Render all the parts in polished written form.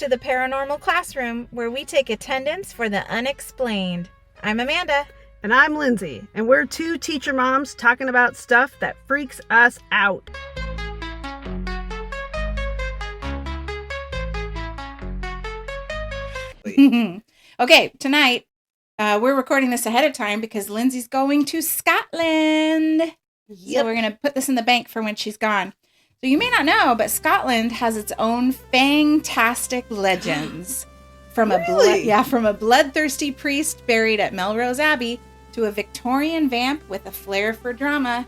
to the Paranormal Classroom, where we take attendance for the unexplained. I'm Amanda. And I'm Lindsay, and we're two teacher moms talking about stuff that freaks us out. Okay, tonight we're recording this ahead of time because Lindsay's going to Scotland. Yep. So we're going to put this in the bank for when she's gone. So you may not know, but Scotland has its own fantastic legends. From a bloodthirsty priest buried at Melrose Abbey, to a Victorian vamp with a flair for drama,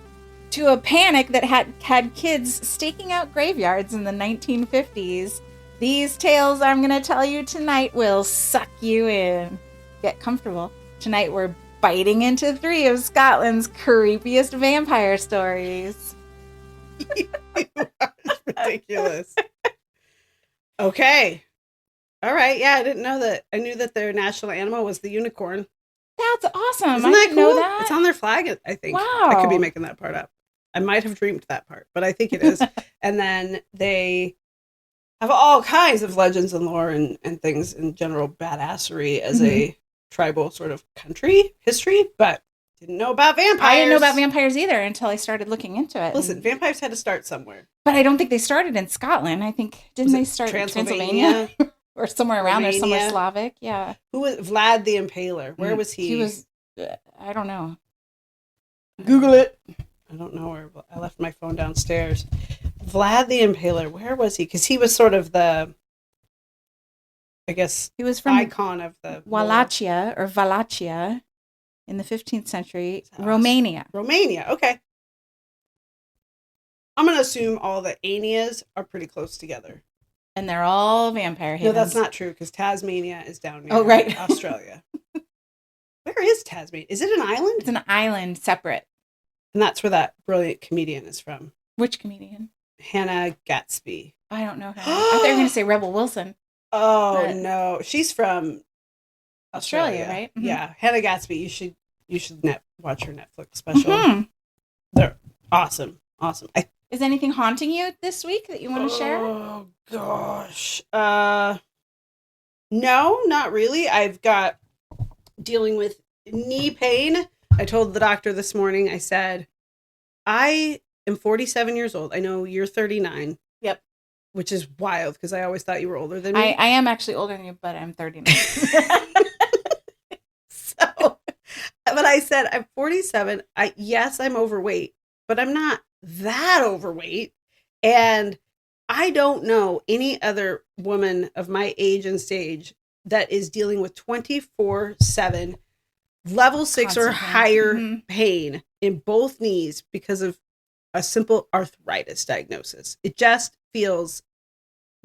to a panic that had kids staking out graveyards in the 1950s. These tales I'm going to tell you tonight will suck you in. Get comfortable. Tonight we're biting into 3 of Scotland's creepiest vampire stories. That's ridiculous. Okay. All right. Yeah, I didn't know that. I knew that their national animal was the unicorn. That's awesome. Isn't I that didn't cool? know that. It's on their flag, I think. Wow. I could be making that part up. I might have dreamed that part, but I think it is. And then they have all kinds of legends and lore and things in general badassery as a tribal sort of country history, but didn't know about vampires. I didn't know about vampires either until I started looking into it. Listen, vampires had to start somewhere. But I don't think they started in Scotland. I think, didn't they start in Transylvania? Or somewhere around there, somewhere Slavic. Yeah. Who was Vlad the Impaler? Where was he? He was, I don't know. Google it. I don't know where. I left my phone downstairs. Vlad the Impaler. Where was he? Because he was sort of the, I guess, he was from icon of the Wallachia or Wallachia in the 15th century. Awesome. Romania. Romania. Okay. I'm going to assume all the Anias are pretty close together. And they're all vampire havens. No, that's not true because Tasmania is down near Australia. Where is Tasmania? Is it an island? It's an island separate. And that's where that brilliant comedian is from. Which comedian? Hannah Gatsby. I don't know her. I thought you were going to say Rebel Wilson. Oh, no. She's from Australia, right? Mm-hmm. Yeah. Hannah Gatsby. You should watch her Netflix special. Mm-hmm. They're awesome. Awesome. Is anything haunting you this week that you want to share? Oh, gosh. No, not really. I've got dealing with knee pain. I told the doctor this morning, I said, I am 47 years old. I know you're 39. Yep. Which is wild because I always thought you were older than me. I am actually older than you, but I'm 39. But I said, I'm 47. Yes, I'm overweight, but I'm not that overweight. And I don't know any other woman of my age and stage that is dealing with 24/7 level 6 or higher pain in both knees because of a simple arthritis diagnosis. It just feels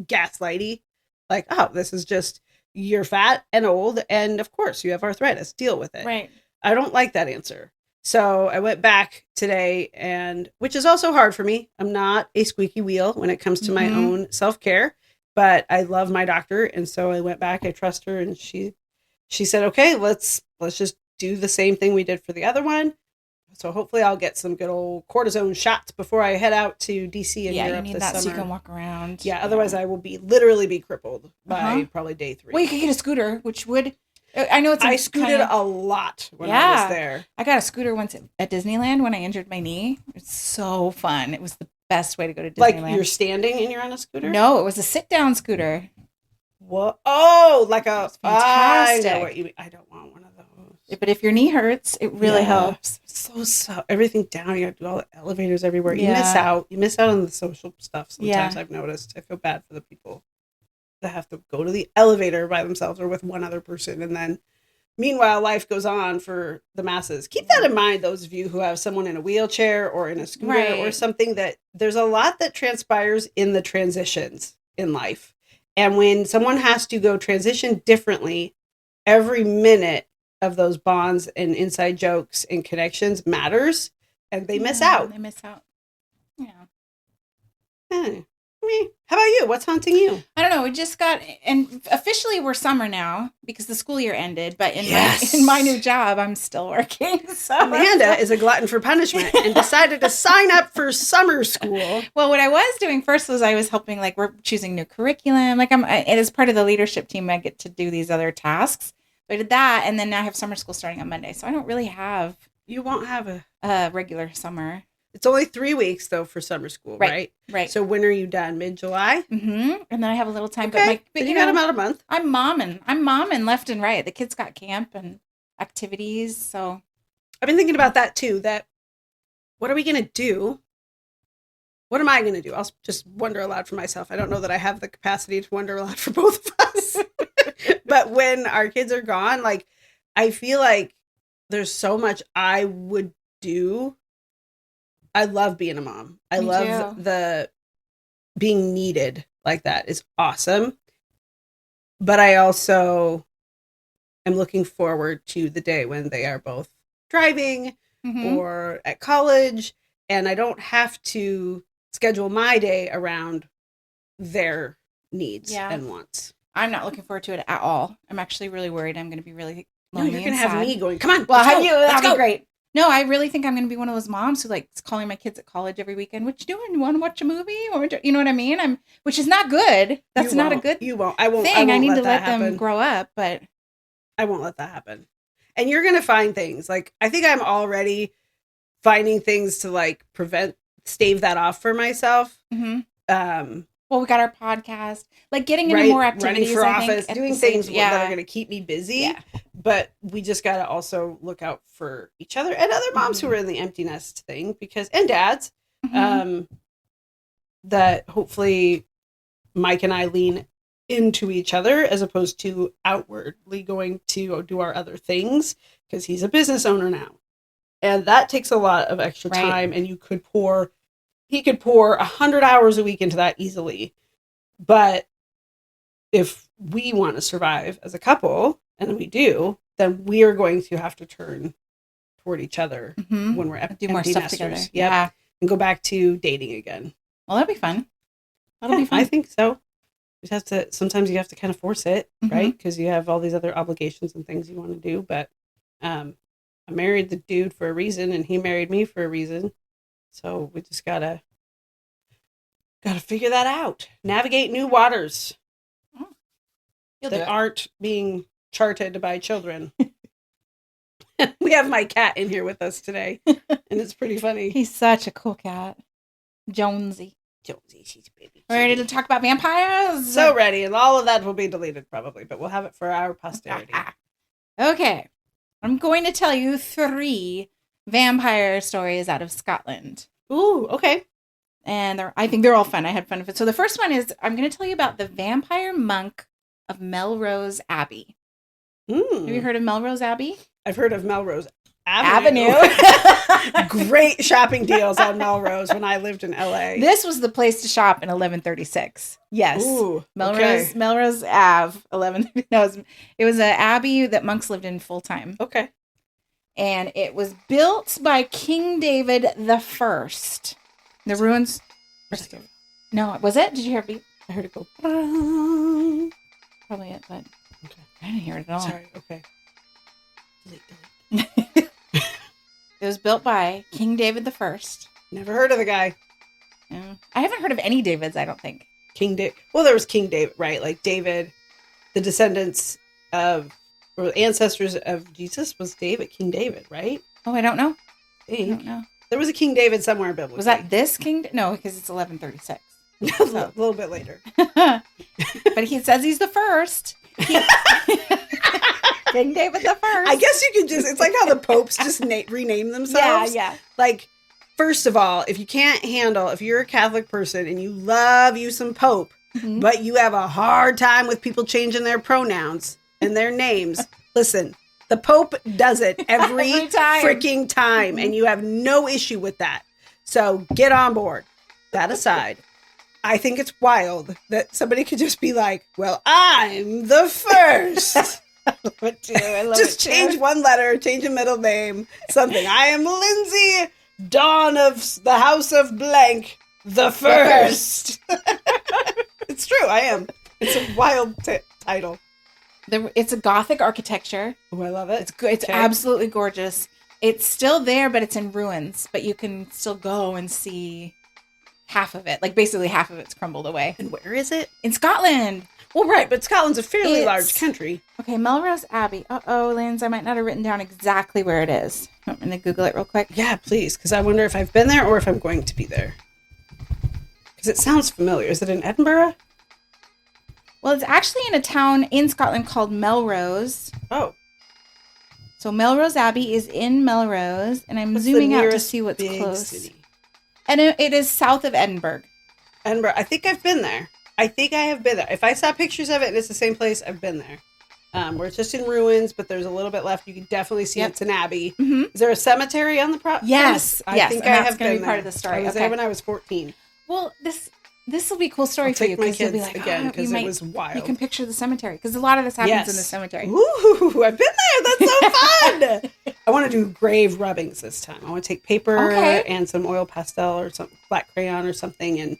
gaslighty. Like, oh, this is just, you're fat and old, and of course you have arthritis. Deal with it. Right. I don't like that answer. So I went back today, and which is also hard for me. I'm not a squeaky wheel when it comes to my own self-care, but I love my doctor. And so I went back, I trust her. And she said, okay, let's just do the same thing we did for the other one. So hopefully I'll get some good old cortisone shots before I head out to DC and Europe you need this that summer. so you can walk around. Yeah, otherwise I will literally be crippled by probably day 3. Well, you could get a scooter, which would, I know I scooted a lot when I was there. I got a scooter once at Disneyland when I injured my knee. It's so fun. It was the best way to go to Disneyland. Like you're standing and you're on a scooter? No, it was a sit-down scooter. What? Oh, like a fantastic. I know what you mean. I don't want one of those. But if your knee hurts, it really helps. So everything down. You have to do all the elevators everywhere. You miss out. You miss out on the social stuff. Sometimes I've noticed. I feel bad for the people that have to go to the elevator by themselves or with one other person, and then meanwhile life goes on for the masses. Keep that in mind, those of you who have someone in a wheelchair or in a scooter or something, that there's a lot that transpires in the transitions in life. And when someone has to go transition differently, every minute of those bonds and inside jokes and connections matters, and they miss out. They miss out. Yeah. Me. How about you? What's haunting you? I don't know. We just got, and officially we're summer now because the school year ended. But in my new job, I'm still working. So Amanda is a glutton for punishment and decided to sign up for summer school. Well, what I was doing first was I was helping, like, we're choosing new curriculum. Like, and as part of the leadership team, I get to do these other tasks. So I did that, and then now I have summer school starting on Monday. So I don't really have. You won't have a regular summer. It's only 3 weeks, though, for summer school, right? Right. So when are you done? Mid-July? Mm-hmm. And then I have a little time. Okay. But you got about a month. I'm momming left and right. The kids got camp and activities. So I've been thinking about that, too, that what are we going to do? What am I going to do? I'll just wonder aloud for myself. I don't know that I have the capacity to wonder aloud for both of us. But when our kids are gone, like, I feel like there's so much I would do. I love being a mom. I love the being needed like that is awesome. But I also am looking forward to the day when they are both driving or at college, and I don't have to schedule my day around their needs and wants. I'm not looking forward to it at all. I'm actually really worried I'm going to be really lonely. No, you're going to have me going, come on. Well, have you? That'll be great. No, I really think I'm going to be one of those moms who, like, is calling my kids at college every weekend. What you doing? You want to watch a movie? Or, you know what I mean? Which is not good. That's not a good You won't. I won't. thing. I need to let them grow up, but I won't let that happen. And you're going to find things. Like, I think I'm already finding things to, like, stave that off for myself. Well, we got our podcast, like getting into more activities, running for office, doing things that are going to keep me busy. Yeah. But we just got to also look out for each other and other moms who are in the empty nest thing, and dads, that hopefully Mike and I lean into each other as opposed to outwardly going to do our other things, because he's a business owner now. And that takes a lot of extra time, and he could pour 100 hours a week into that easily. But if we want to survive as a couple, and we do, then we are going to have to turn toward each other when we're do more stuff together. Yep. Yeah. And go back to dating again. Well, that'll be fun. That'll be fun. I think so. Sometimes you have to kind of force it, right? Because you have all these other obligations and things you want to do. But I married the dude for a reason, and he married me for a reason. So we just gotta figure that out. Navigate new waters that aren't being charted by children. We have my cat in here with us today, and it's pretty funny. He's such a cool cat. Jonesy, she's a baby. We're ready to talk about vampires? So ready, and all of that will be deleted probably, but we'll have it for our posterity. Okay. I'm going to tell you 3 vampire stories out of Scotland. Ooh, okay. And I think they're all fun. I had fun with it. So the first one is, I'm going to tell you about the vampire monk of Melrose Abbey. Have you heard of Melrose Abbey? I've heard of Melrose Avenue. Great shopping deals on Melrose when I lived in LA. This was the place to shop in 1136. Yes. Ooh, Melrose Ave. 11. No, it was an abbey that monks lived in full time. Okay. And it was built by King David the First. The ruins. No, was it? Did you hear it beep? I heard it go. Probably it, but I didn't hear it at all. Sorry. Okay. It was built by King David the First. Never heard of the guy. Yeah. I haven't heard of any Davids, I don't think. King David. Well, there was King David, right? Like David, the descendants of, or ancestors of Jesus was King David, right? Oh, I don't know. I don't know. There was a King David somewhere biblically. Was that this King? No, because it's 1136. A little bit later. But he says he's the first. King David the First. I guess you could it's like how the popes just rename themselves. Yeah. Like, first of all, if you're a Catholic person and you love you some pope, but you have a hard time with people changing their pronouns and their names, listen, the pope does it every freaking time, and you have no issue with that. So get on board. That aside, I think it's wild that somebody could just be like, well, I'm the first. I love it too. Just change one letter, change a middle name, something. I am Lindsay, Dawn of the House of Blank, the first. It's true. I am. It's a wild title. It's a Gothic architecture. Oh, I love it. It's good. It's absolutely gorgeous. It's still there, but it's in ruins. But you can still go and see half of it. Like basically half of it's crumbled away. And where is it? In Scotland. Well, right, but Scotland's a fairly large country. Okay, Melrose Abbey. Uh-oh, Lindsay, I might not have written down exactly where it is. I'm going to Google it real quick. Yeah, please, because I wonder if I've been there or if I'm going to be there. Because it sounds familiar. Is it in Edinburgh? Well, it's actually in a town in Scotland called Melrose. Oh. So Melrose Abbey is in Melrose, and I'm zooming out to see what's close. City? And it is south of Edinburgh. Edinburgh. I think I've been there. I think I have been there. If I saw pictures of it and it's the same place, I've been there. Where it's just in ruins, but there's a little bit left. You can definitely see it's an abbey. Mm-hmm. Is there a cemetery on the property? Yes. I think I have been there. Part of the story. I was there when I was 14. Well, this will be a cool story for you. Take my kids be like, again because it was wild. You can picture the cemetery because a lot of this happens in the cemetery. Ooh, I've been there. That's so fun. I want to do grave rubbings this time. I want to take paper and some oil pastel or some black crayon or something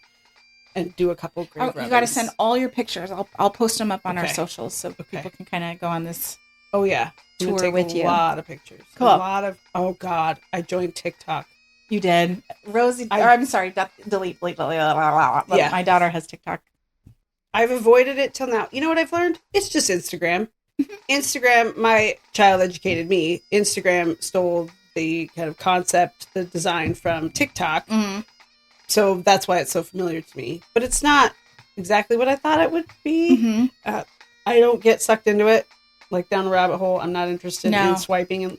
and do a couple grave rubbings. You got to send all your pictures. I'll post them up on our socials so people can kind of go on this. Oh yeah, tour with you. A lot of pictures. Cool. A lot of. Oh God, I joined TikTok. You did, Rosie. I'm sorry. Delete. Yeah, my daughter has TikTok. I've avoided it till now. You know what I've learned? It's just Instagram. Instagram. My child educated me. Instagram stole the kind of concept, the design from TikTok. Mm-hmm. So that's why it's so familiar to me. But it's not exactly what I thought it would be. Mm-hmm. I don't get sucked into it, like down a rabbit hole. I'm not interested in swiping and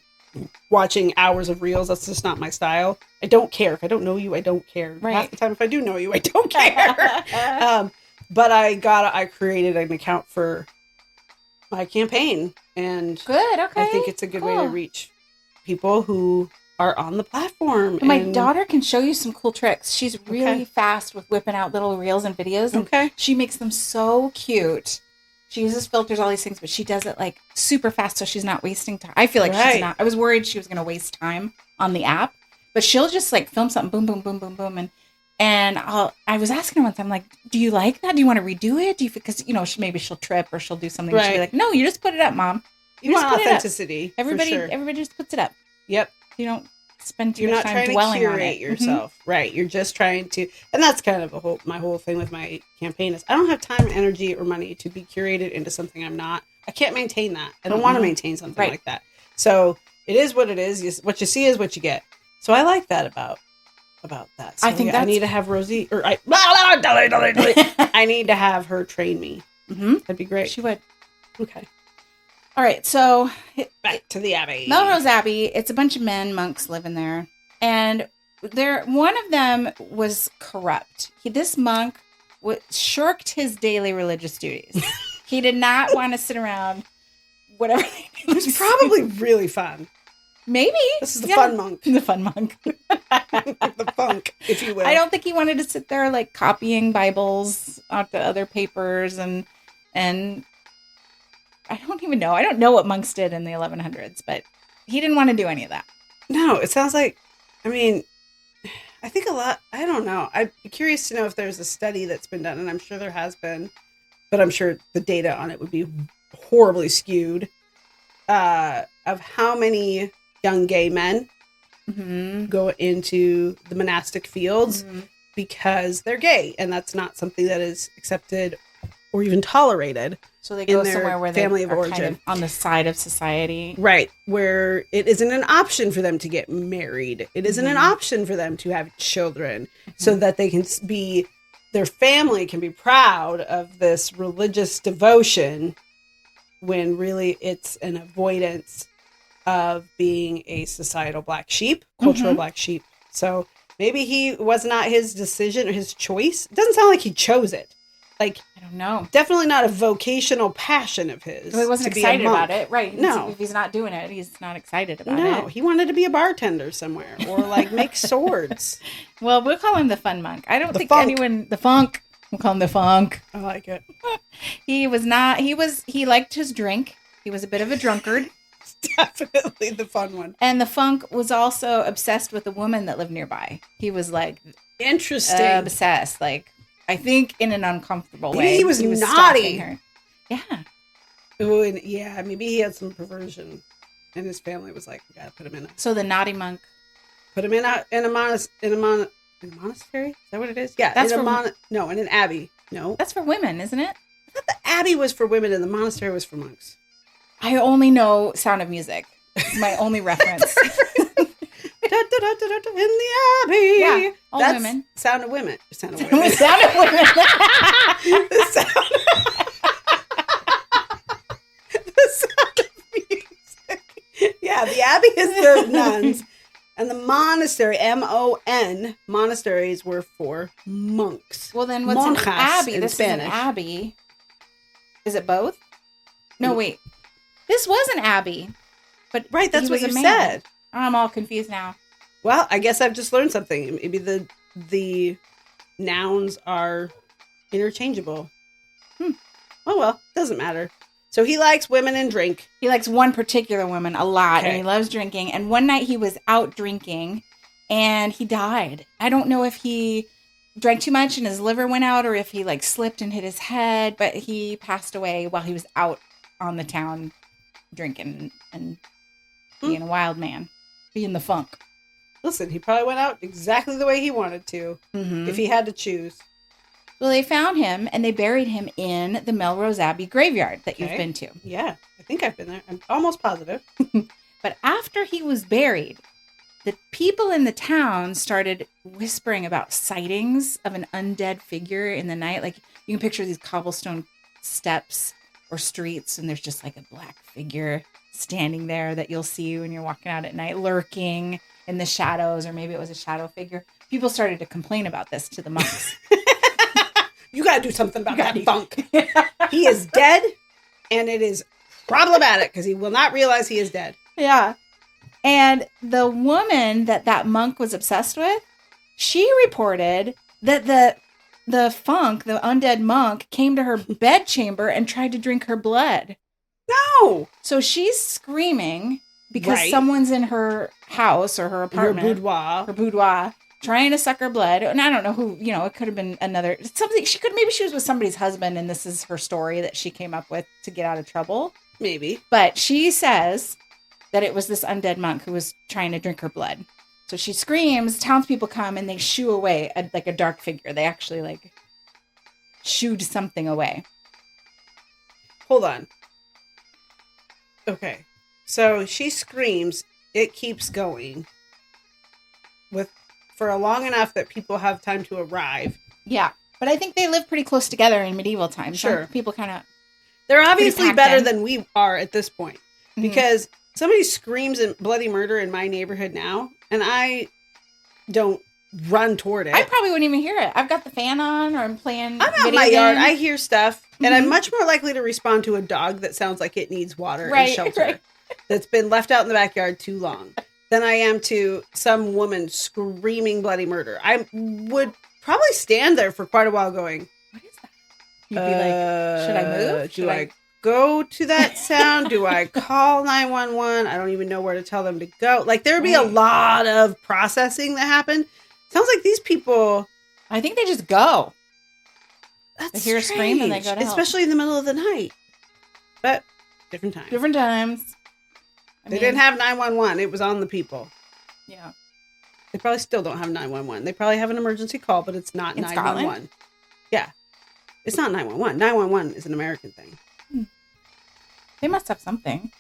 watching hours of reels. That's just not my style. I don't care. If I don't know you, I don't care. Right. Half the time, if I do know you, I don't care. But I created an account for my campaign. And good, okay. I think it's a good way to reach people who are on the platform. My daughter can show you some cool tricks. She's really fast with whipping out little reels and videos. And she makes them so cute. She uses filters, all these things, but she does it like super fast so she's not wasting time. I feel like she's not. I was worried she was going to waste time on the app, but she'll just like film something, boom, boom, boom, boom, boom. And I was asking her once, I'm like, do you like that? Do you want to redo it? Because, maybe she'll trip or she'll do something. She'll be like, no, you just put it up, Mom. You want authenticity. Everybody just puts it up. Yep. You don't spend too much time dwelling on it. You're not trying to curate yourself. Mm-hmm. Right. You're just trying to, and that's kind of my whole thing with my campaign is I don't have time, energy, or money to be curated into something I'm not. I can't maintain that. I don't want to maintain something like that. So it is what it is. What you see is what you get. So I like that about that. So I think I need to have Rosie, or I need to have her train me. Mm-hmm. That'd be great. She would. Okay. All right, so back to the Abbey. Melrose Abbey, it's a bunch of monks living there. And one of them was corrupt. This monk shirked his daily religious duties. He did not want to sit around, whatever. It was probably really fun. Maybe. This is the fun monk. The fun monk. The funk, if you will. I don't think he wanted to sit there like copying Bibles onto other papers and I don't even know. I don't know what monks did in the 1100s, but he didn't want to do any of that. No, it sounds like, I think a lot, I don't know. I'd be curious to know if there's a study that's been done, and I'm sure there has been, but I'm sure the data on it would be horribly skewed, of how many young gay men go into the monastic fields because they're gay, and that's not something that is accepted or even tolerated. So they go somewhere where family they of are origin, kind of on the side of society. Right. Where it isn't an option for them to get married. It isn't an option for them to have children so that they can their family can be proud of this religious devotion when really it's an avoidance of being a societal black sheep, cultural black sheep. So maybe he was not his decision or his choice. It doesn't sound like he chose it. Like, I don't know. Definitely not a vocational passion of his. So he wasn't excited about it, right? No. If he's not doing it, he's not excited about it. No, he wanted to be a bartender somewhere or like make swords. Well, we'll call him the fun monk. I don't think funk. The funk. We'll call him the funk. I like it. He liked his drink. He was a bit of a drunkard. Definitely the fun one. And the funk was also obsessed with a woman that lived nearby. He was like, Interesting. Obsessed. Like, I think in an uncomfortable way. Maybe he was naughty. stalking her. Yeah. Ooh, and yeah, maybe he had some perversion. And his family was like, we gotta put him in a... So the naughty monk. Put him in a monastery? Is that what it is? Yeah. That's in an abbey. No. That's for women, isn't it? I thought the abbey was for women and the monastery was for monks. I only know Sound of Music. It's my only reference. In the abbey. Yeah, all That's women. Sound of Women. Sound of Women. Sound of Women. The sound of music. Yeah, the abbey is for nuns. And the monastery, M-O-N, monasteries were for monks. Well, then what's Monjas an abbey? in This Spanish. is an abbey. Is it both? No, wait. This was an abbey. But Right, that's he what was you a man. said. I'm all confused now. Well, I guess I've just learned something. Maybe the nouns are interchangeable. Oh, well, doesn't matter. So he likes women and drink. He likes one particular woman a lot, Okay. and he loves drinking. And one night he was out drinking, and he died. I don't know if he drank too much and his liver went out, or if he like slipped and hit his head. But he passed away while he was out on the town drinking and being a wild man, being the funk. Listen, he probably went out exactly the way he wanted to, if he had to choose. Well, they found him and they buried him in the Melrose Abbey graveyard that you've Okay. been to. Yeah, I think I've been there. I'm almost positive. But after he was buried, the people in the town started whispering about sightings of an undead figure in the night. Like, you can picture these cobblestone steps or streets, and there's just like a black figure standing there that you'll see when you're walking out at night, lurking in the shadows, or maybe it was a shadow figure. People started to complain about this to the monks. You got to do something about that funk. He is dead, and it is problematic because he will not realize he is dead. Yeah. And the woman that monk was obsessed with, she reported that the funk, the undead monk, came to her bedchamber and tried to drink her blood. No. So she's screaming because Right. someone's in her house or her Her apartment, boudoir. her boudoir, trying to suck her blood. And I don't know who, it could have been something. Maybe she was with somebody's husband, and this is her story that she came up with to get out of trouble. Maybe. But she says that it was this undead monk who was trying to drink her blood. So she screams, townspeople come, and they shoo away a dark figure. They actually shooed something away. Hold on. Okay. So she screams. It keeps going for long enough that people have time to arrive. Yeah. But I think they lived pretty close together in medieval times. Sure. So people kind of... They're obviously packed better in. than we are at this point. Because somebody screams in bloody murder in my neighborhood now, and I don't run toward it. I probably wouldn't even hear it. I've got the fan on, or I'm playing I'm out in video my yard. game. I hear stuff, and I'm much more likely to respond to a dog that sounds like it needs water and shelter that's been left out in the backyard too long than I am to some woman screaming bloody murder. I would probably stand there for quite a while going, What is that? You'd be like, should I move? Do I go to that sound? Do I call 911? I don't even know where to tell them to go. Like, there'd be a lot of processing that happened. Sounds like these people... I think they just go. That's They hear a scream and they go to help. especially in the middle of the night. But different time. Different times. They didn't have 911. It was on the people. Yeah. They probably still don't have 911. They probably have an emergency call, but it's not In 911. Scotland? Yeah. It's not 911. 911 is an American thing. They must have something.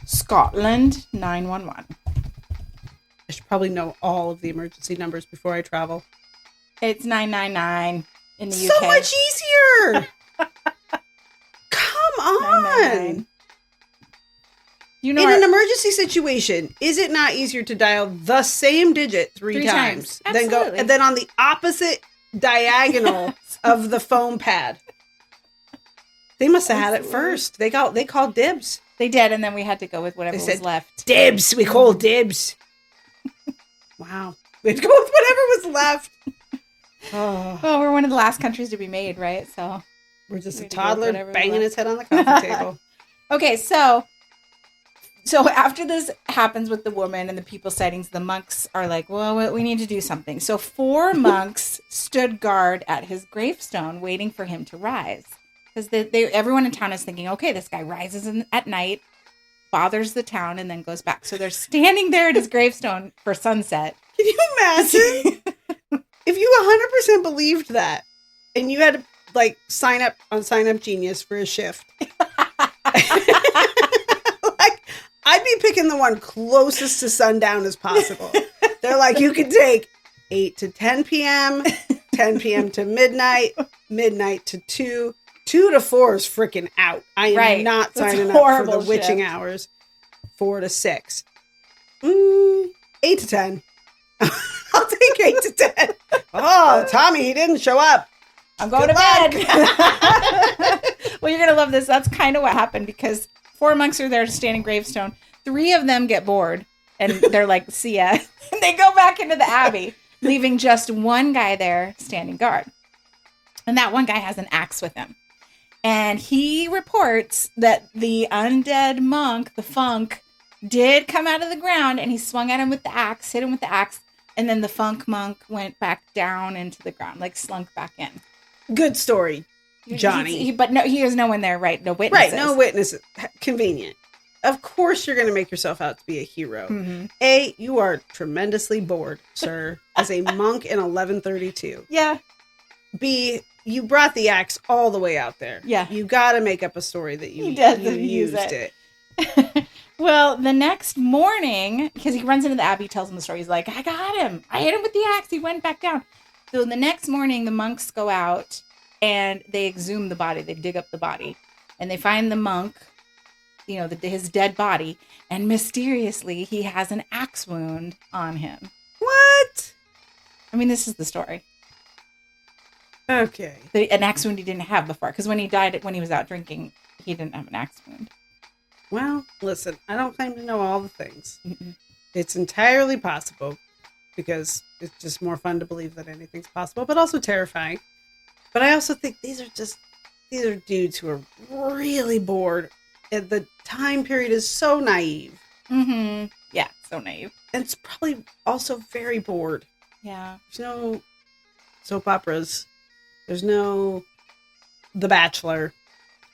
Scotland 911. I should probably know all of the emergency numbers before I travel. It's 999 in the So UK. much easier. Come on. 999. You know, In an emergency situation, is it not easier to dial the same digit three times than go Absolutely. and then on the opposite diagonal of the foam pad? They must have had it first. They called dibs. they did, and then we had to go with whatever They was said, left. Dibs. We call dibs. Wow. We had to go with whatever was left. Oh, Well, we're one of the last countries to be made, right? So, we're just We a had to go with toddler whatever was banging left. his head on the coffee table. okay, so So after this happens with the woman and the people sightings, the monks are like, well, we need to do something. So 4 monks stood guard at his gravestone waiting for him to rise. Because everyone in town is thinking, okay, this guy rises at night, bothers the town, and then goes back. So they're standing there at his gravestone for sunset. Can you imagine if you 100% believed that and you had to like sign up on Sign Up Genius for a shift? Like, I'd be picking the one closest to sundown as possible. They're like, you could take 8 to 10 p.m., 10 p.m. to midnight, midnight to 2. 2 to 4 is freaking out. I am not signing up for the witching hours. 4 to 6. 8 to 10. I'll take 8 to 10. Oh, Tommy, he didn't show up. I'm going to bed. Well, you're going to love this. That's kind of what happened because 4 monks are there standing gravestone. 3 of them get bored and they're like, see ya. And they go back into the abbey, leaving just one guy there standing guard. And that one guy has an axe with him. And he reports that the undead monk, the funk, did come out of the ground and he swung at him with the axe, hit him with the axe. And then the funk monk went back down into the ground, like slunk back in. Good story, Johnny. But no, he has no one there, right? No witnesses. Right, no witnesses. Convenient. Of course you're going to make yourself out to be a hero. Mm-hmm. A, you are tremendously bored, sir, as a monk in 1132. Yeah. B, you brought the axe all the way out there. Yeah. You got to make up a story that you use used it. it. Well, the next morning, because he runs into the abbey, tells him the story. He's like, I got him. I hit him with the axe. He went back down. So the next morning, the monks go out and they exhume the body. They dig up the body. And they find the monk, his dead body. And mysteriously, he has an axe wound on him. What? I mean, this is the story. Okay. An axe wound he didn't have before. Because when he died, when he was out drinking, he didn't have an axe wound. Well, listen, I don't claim to know all the things. Mm-mm. It's entirely possible because it's just more fun to believe that anything's possible, but also terrifying. But I also think these are dudes who are really bored. And the time period is so naive. Mm-hmm. Yeah, so naive. And it's probably also very bored. Yeah. There's no soap operas. There's no The Bachelor.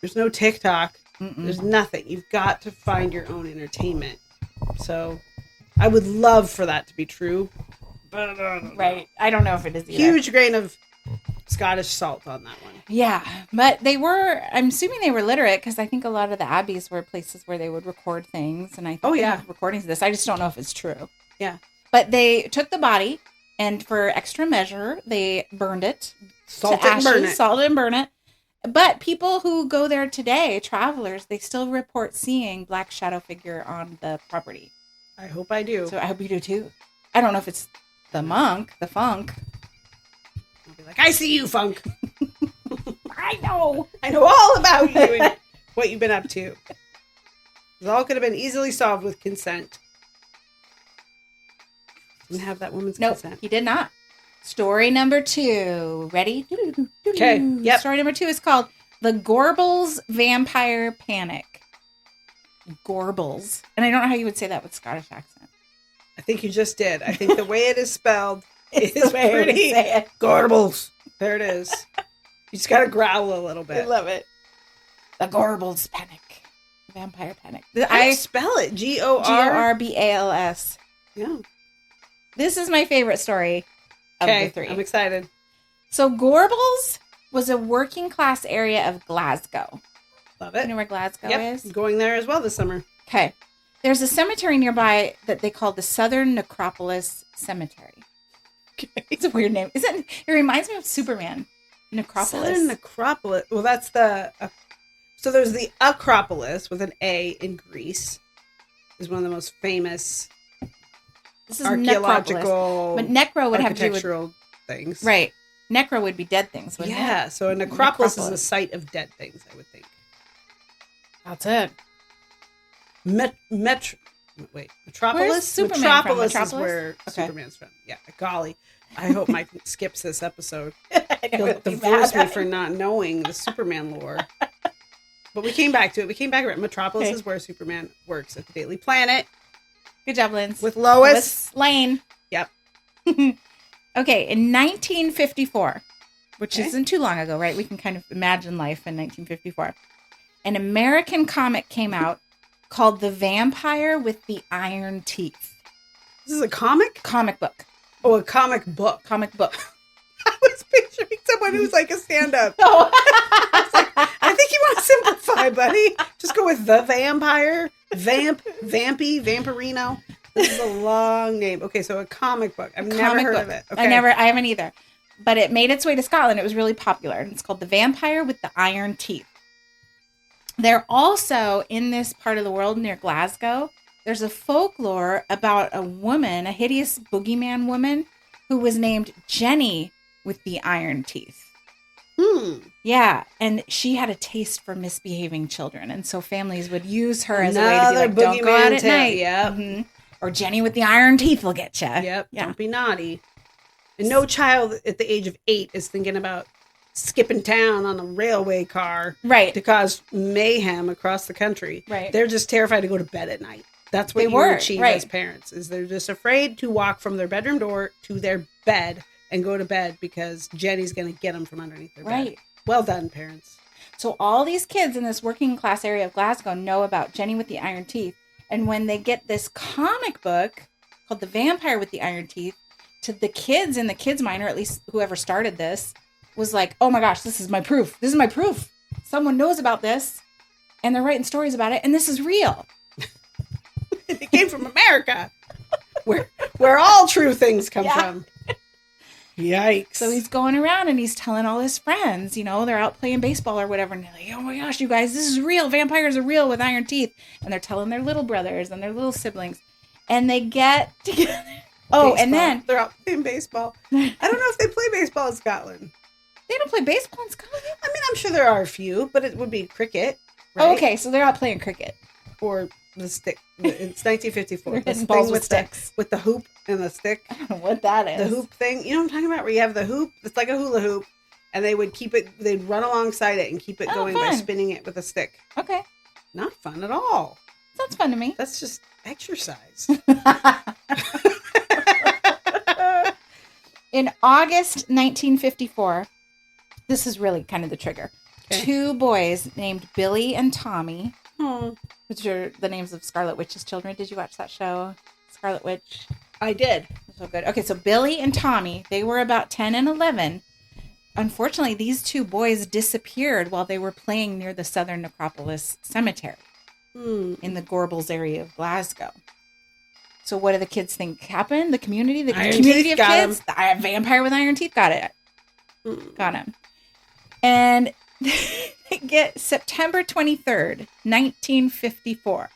There's no TikTok. Mm-mm. There's nothing. You've got to find your own entertainment. So I would love for that to be true. But right. I don't know if it is either. Huge grain of Scottish salt on that one. Yeah. But I'm assuming they were literate because I think a lot of the abbeys were places where they would record things. And I think they have recordings of this. I just don't know if it's true. Yeah. But they took the body and for extra measure, they burned it. Salt and burn it. But people who go there today, travelers, they still report seeing black shadow figure on the property. I hope I do. So I hope you do too. I don't know if it's the funk. I'll be like, I see you, funk. I know all about you and what you've been up to. It all could have been easily solved with consent. Didn't have that woman's consent. He did not. Story number 2. Ready? Okay. Yep. Story number 2 is called The Gorbals Vampire Panic. Gorbals. And I don't know how you would say that with Scottish accent. I think you just did. I think the way it is spelled is the way I would pretty say it. Gorbals. There it is. You just got to growl a little bit. I love it. The Gorbals Panic. Vampire Panic. I spell it. Gorbals. Gorbals. Yeah. This is my favorite story of the 3. I'm excited. So Gorbals was a working class area of Glasgow. Love it. You know where Glasgow is? I'm going there as well this summer. Okay. There's a cemetery nearby that they call the Southern Necropolis Cemetery. Okay. It's a weird name. It reminds me of Superman. Necropolis. Southern Necropolis. Well, that's the... so there's the Acropolis with an A in Greece. Is one of the most famous... This is archaeological, but necro would have to do with things, right? Necro would be dead things, wouldn't it? Yeah, so a necropolis is a site of dead things, I would think. That's it. Metropolis. Where's Superman Metropolis from? is where Superman's from. Yeah, golly, I hope Mike skips this episode. He'll divorce me for not knowing the Superman lore. But we came back to it. We came back to it. Metropolis Okay. is where Superman works at the Daily Planet Good job, Lindsay. with Lois. Lane. Yep. Okay, in 1954, which Okay. isn't too long ago, right? We can kind of imagine life in 1954. An American comic came out called The Vampire with the Iron Teeth. This is a comic? Comic book. Oh, a comic book. Comic book. I was picturing someone who's like a stand-up. Oh. I think you want to simplify, buddy. Just go with The Vampire. Vampy, Vampirino. This is a long name. Okay, so a comic book. I've never Comic heard book. of it. Okay. I haven't either. But it made its way to Scotland. It was really popular. And it's called The Vampire with the Iron Teeth. They're also in this part of the world near Glasgow. There's a folklore about a woman, a hideous boogeyman woman, who was named Jenny with the Iron Teeth. Yeah, and she had a taste for misbehaving children, and so families would use her as a way to be like, "Don't go out at night." Yep. Mhm. Or Jenny with the Iron Teeth will get you. Yep. Yeah. Don't be naughty. And no child at the age of 8 is thinking about skipping town on a railway car Right. to cause mayhem across the country. Right. They're just terrified to go to bed at night. That's what They you were, achieve right. as parents. Is they're just afraid to walk from their bedroom door to their bed and go to bed because Jenny's going to get them from underneath their bed. Right. Well done, parents. So all these kids in this working class area of Glasgow know about Jenny with the Iron Teeth. And when they get this comic book called The Vampire with the Iron Teeth, to the kids in the kids' mind, or at least whoever started this, was like, oh my gosh, this is my proof. This is my proof. Someone knows about this. And they're writing stories about it. And this is real. It came from America, where all true things come from. Yikes. So he's going around and he's telling all his friends, you know, they're out playing baseball or whatever. And they're like, oh my gosh, you guys, this is real. Vampires are real with iron teeth. And they're telling their little brothers and their little siblings. And they get together. Oh, Baseball. and then they're out playing baseball. I don't know if they play baseball in Scotland. they don't play baseball in Scotland. I mean, I'm sure there are a few, but it would be cricket. Oh, Right? okay, so they're out playing cricket. Or the stick. It's 1954. They're The hitting thing balls with with sticks. with the hoop and the stick. I don't know what that is. The hoop thing. You know what I'm talking about? Where you have the hoop. It's like a hula hoop. And they would keep it, they'd run alongside it and keep it Oh, going by fun. spinning it with a stick. Okay, Not fun at all. sounds fun to me. That's just exercise. In August 1954, this is really kind of the trigger. Okay. 2 boys named Billy and Tommy, Oh, which are the names of Scarlet Witch's children. Did you watch that show, Scarlet Witch? I did. So good. Okay, so Billy and Tommy, they were about 10 and 11. Unfortunately, these 2 boys disappeared while they were playing near the Southern Necropolis Cemetery in the Gorbals area of Glasgow. So what do the kids think happened? The community Iron community Teeth of got kids, the vampire with iron teeth got it. Got him. And they get September 23rd, 1954.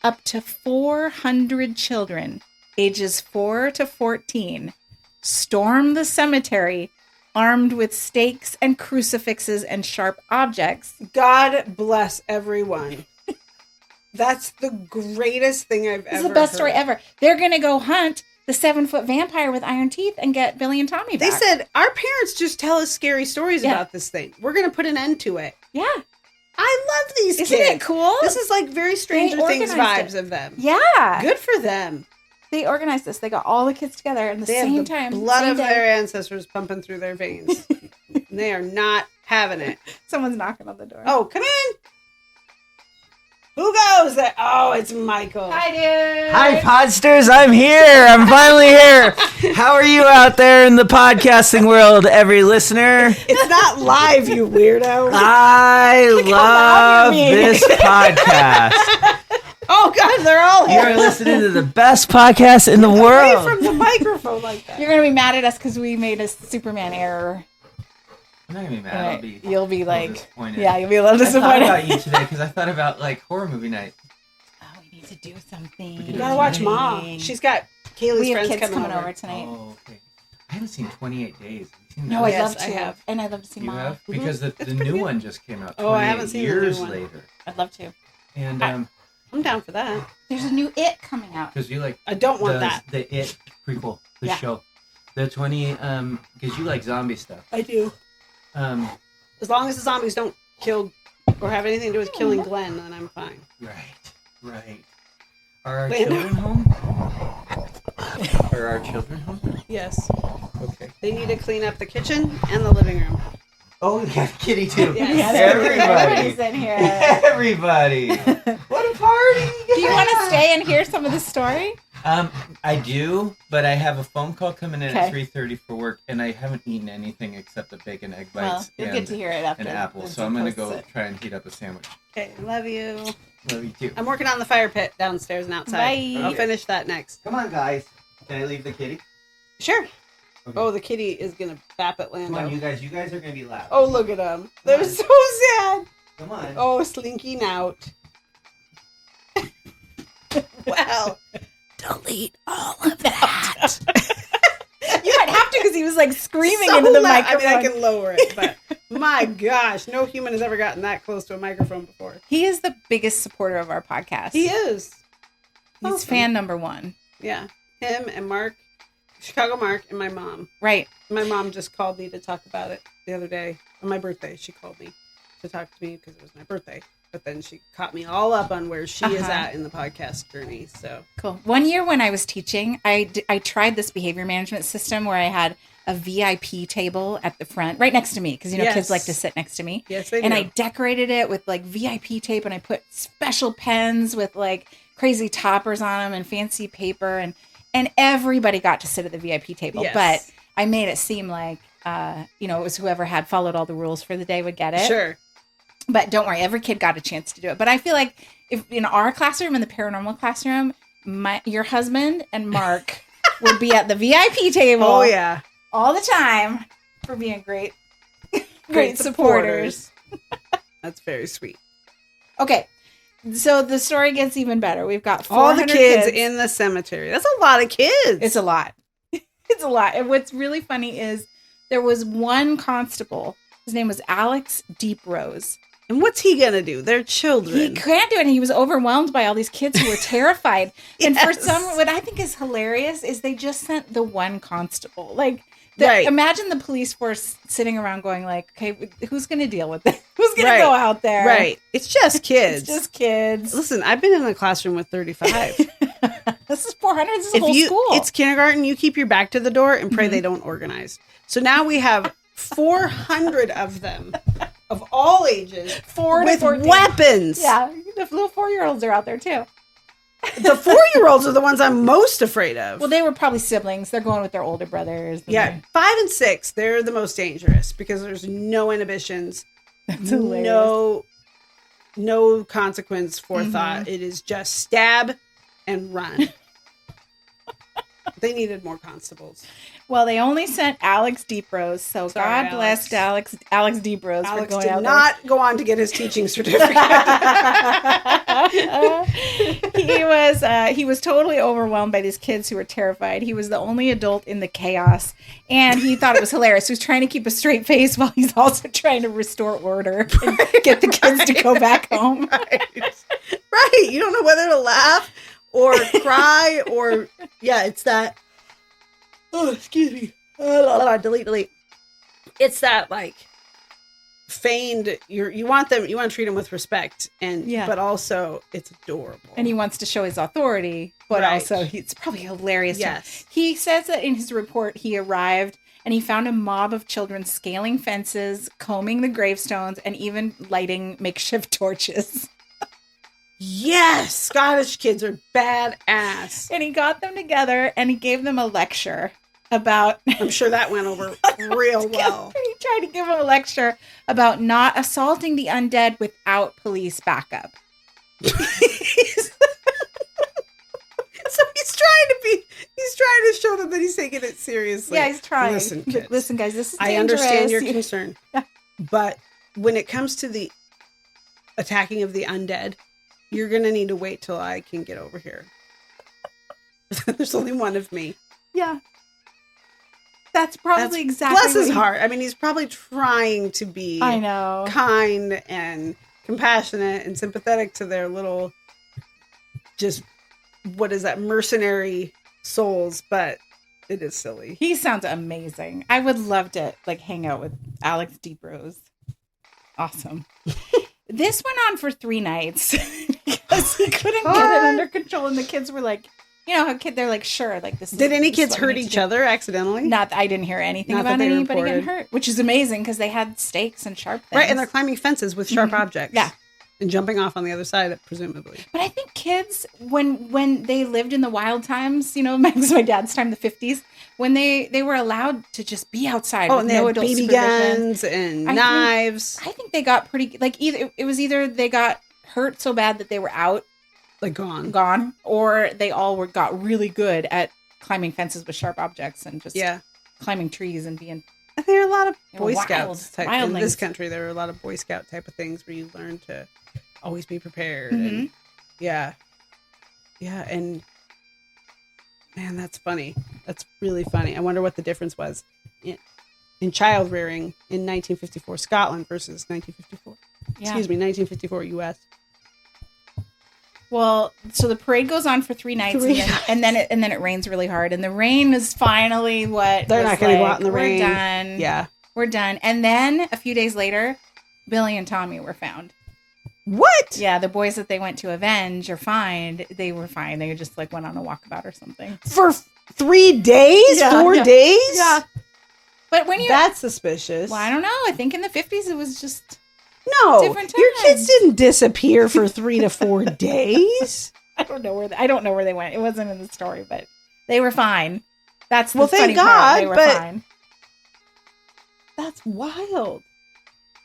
Up to 400 children, ages 4 to 14, storm the cemetery armed with stakes and crucifixes and sharp objects. God bless everyone. That's the greatest thing I've ever This is the best story heard. ever. They're going to go hunt the 7-foot vampire with iron teeth and get Billy and Tommy They back. said, our parents just tell us scary stories Yeah. about this thing. We're going to put an end to it. Yeah. I love these Isn't kids. it cool? This is like very Stranger Things organized vibes it. of them. Yeah. Good for them. They organized this. They got all the kids together at the They same have the time. blood same of day. their ancestors pumping through their veins. And they are not having it. Someone's knocking on the door. Oh, come in. Who goes there? Oh, it's Michael. Hi, dude. Hi, Podsters. I'm here. I'm finally here. How are you out there in the podcasting world, every listener? It's not live, you weirdo. I love this podcast. Oh, God, they're all You're here. listening to the best podcast in the Away world. from the microphone like that. You're going to be mad at us because we made a Superman error. I'm not gonna be mad. Right. I'll be. You'll be like, disappointed. yeah, you'll be a little I thought disappointed. about you today because I thought about like horror movie night. Oh, we need to do something. We You gotta watch Mom. She's got Kaylee's We have friends kids coming coming over. over tonight. Oh, okay. I haven't seen 28 Days. Have you seen No, that? I'd Yes, love to. I have. And I'd love to see You Mom. have? Because the pretty new good. one just came out. Oh, I 28 haven't seen the new years one. later. I'd love to. And I'm down for that. There's a new It coming out. because you like I don't want the, that. the It prequel, the Yeah. show, the 20 because you like zombie stuff. I do. Um, As long as the zombies don't kill or have anything to do with killing Glenn, then I'm fine. Right. Are our Lando. children home? Are our children home? Yes. Okay. They need to clean up the kitchen and the living room. Oh, yeah, Kitty too. Yes. Everybody's in here. Everybody. What a party. Do you want to stay and hear some of the story? I do, but I have a phone call coming in at Okay. 3:30 for work, and I haven't eaten anything except the bacon, egg Well, bites, you'll and get to hear it after. an apple. Lindsay So I'm going to posts go it. try and heat up a sandwich. Okay, love you. Love you too. I'm working on the fire pit downstairs and outside. Bye. I'll finish that next. Come on, guys. Can I leave the kitty? Sure. Okay. Oh, the kitty is gonna bap at Lando. Come on, you guys. You guys are going to be loud. Oh, look at them. They're on. so sad. Come on. Oh, slinking out. Well, delete all of that. You might have to because he was like screaming So into the loud. microphone. I mean, I can lower it, but my gosh, no human has ever gotten that close to a microphone before. He is the biggest supporter of our podcast. He is. He's Awesome. fan number one. Yeah. Him and Mark, Chicago Mark, and my mom. Right. My mom just called me to talk about it the other day. On my birthday, she called me to talk to me because it was my birthday. But then she caught me all up on where she is at in the podcast journey. So Cool. One year when I was teaching, I tried this behavior management system where I had a VIP table at the front, right next to me, because, you know, Yes. kids like to sit next to me. yes, they And do. I decorated it with like VIP tape, and I put special pens with like crazy toppers on them and fancy paper, and everybody got to sit at the VIP table. Yes. But I made it seem like, you know, it was whoever had followed all the rules for the day would get it. Sure. But don't worry, every kid got a chance to do it. But I feel like if in our classroom, in the paranormal classroom, your husband and Mark would be at the VIP table. Oh, yeah. all the time for being great supporters. That's very sweet. Okay, so the story gets even better. We've got All the 400 kids in the cemetery. That's a lot of kids. It's a lot. It's a lot. And what's really funny is there was one constable. His name was Alex Deeprose. And what's he going to do? They're children. He can't do it. And he was overwhelmed by all these kids who were terrified. And for Yes. what I think is hilarious is they just sent the one constable. Like, Right. imagine the police force sitting around going like, okay, who's going to deal with this? Who's going Right. to go out there? Right. It's just kids. It's just kids. Listen, I've been in a classroom with 35. This is 400. This is a whole you, school. It's kindergarten. You keep your back to the door and pray Mhm. they don't organize. So now we have 400 of them of all ages 4 to with 14. weapons. Yeah, the little 4-year-olds are out there too. The 4-year-olds are the ones I'm most afraid of. Well, they were probably siblings. They're going with their older brothers. Yeah, 5 and 6, they're the most dangerous because there's no inhibitions, That's hilarious. no consequence for thought. It is just stab and run. They needed more constables. Well, they only sent Alex Deeprose, so Sorry, God blessed Alex Deeprose for Alex going did out not go on to get his teaching certificate. there. He was totally overwhelmed by these kids who were terrified. He was the only adult in the chaos, and he thought it was hilarious. He was trying to keep a straight face while he's also trying to restore order and get the kids to go back home. Right. You don't know whether to laugh or cry or it's that. Oh, excuse me. Delete. It's that like feigned. You want to treat them with respect but also it's adorable. And he wants to show his authority, but Right. also it's probably hilarious. Yes. He says that in his report, he arrived and he found a mob of children scaling fences, combing the gravestones, and even lighting makeshift torches. Yes, Scottish kids are badass. And he got them together and he gave them a lecture about. I'm sure that went over real well. He tried to give them a lecture about not assaulting the undead without police backup. So he's trying to show them that he's taking it seriously. Yeah, he's trying. Listen, But kids. listen, guys, this is I dangerous. understand your concern. But when it comes to the attacking of the undead, you're going to need to wait till I can get over here. There's only one of me. Yeah. That's probably That's, exactly bless his what he- heart. I mean, he's probably trying to be I know. kind and compassionate and sympathetic to their little, just, what is that, mercenary souls, but it is silly. He sounds amazing. I would love to like hang out with Alex Deeprose. Awesome. This went on for 3 nights because he couldn't get it under control, and the kids were like, you know, how they're like, sure, like this. Did any kids what we hurt need to each do. other accidentally? Not, I didn't hear anything Not that about they anybody reported. getting hurt, which is amazing because they had stakes and sharp things. Right, and they're climbing fences with sharp objects. Yeah. And jumping off on the other side, presumably. But I think kids, when they lived in the wild times, you know, my dad's time, the 50s, when they were allowed to just be outside with and they no had adult BB supervision. guns and knives. I think they got pretty, like, either they got hurt so bad that they were out, like gone, or they all got really good at climbing fences with sharp objects and just climbing trees and being. I think there are a lot of They Boy were Scouts type in wildlings. this country. There are a lot of Boy Scout type of things where you learn to always be prepared. Mhm. And yeah, and man, that's funny. That's really funny. I wonder what the difference was in child rearing in 1954 Scotland versus 1954. Yeah. Excuse me, 1954 U.S. Well, so the parade goes on for 3 nights, and then it rains really hard, and the rain is finally what They're was not going to go like, out in the rain. We're done. Yeah. We're done. And then a few days later, Billy and Tommy were found. What? Yeah, the boys that they went to avenge or find, they were fine. They just like went on a walkabout or something. For 3 days? Yeah, 4 yeah. days? Yeah. But when you That's suspicious. well, I don't know. I think in the 50s it was just No, different your times. kids didn't disappear for 3 to 4 days. I don't know where they went. It wasn't in the story, but they were fine. That's the Well, thank funny part. God, They were but- fine. That's wild.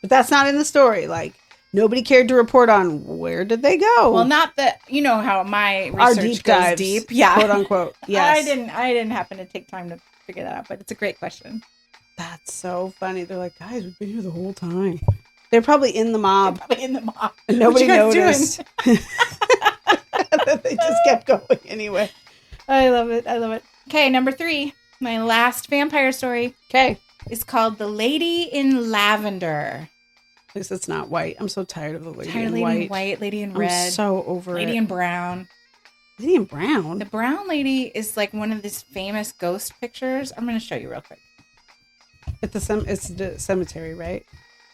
But that's not in the story. Like, nobody cared to report on where did they go. Well, not that you know how my Our research deep goes dives, deep. Yeah, quote unquote. Yes, I didn't happen to take time to figure that out, but it's a great question. That's so funny. They're like, guys, we've been here the whole time. They're probably in the mob, Probably in the mob. and nobody What you guys noticed. They just kept going anyway. I love it. Okay, number 3, my last vampire story Okay, is called "The Lady in Lavender." at least it's not white. I'm so tired of the lady Tired in lady white. in white, lady in I'm red, so over lady it. in brown. Lady in brown. The brown lady is like one of these famous ghost pictures. I'm going to show you real quick. It's the cemetery, right?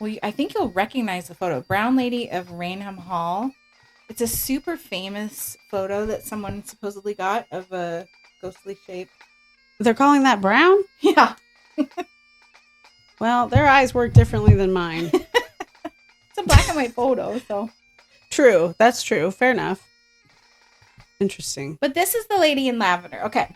Well, I think you'll recognize the photo. Brown Lady of Raynham Hall. It's a super famous photo that someone supposedly got of a ghostly shape. They're calling that brown? Yeah. Well, their eyes work differently than mine. It's a black and white photo, so. True. That's true. Fair enough. Interesting. But this is the Lady in Lavender. Okay.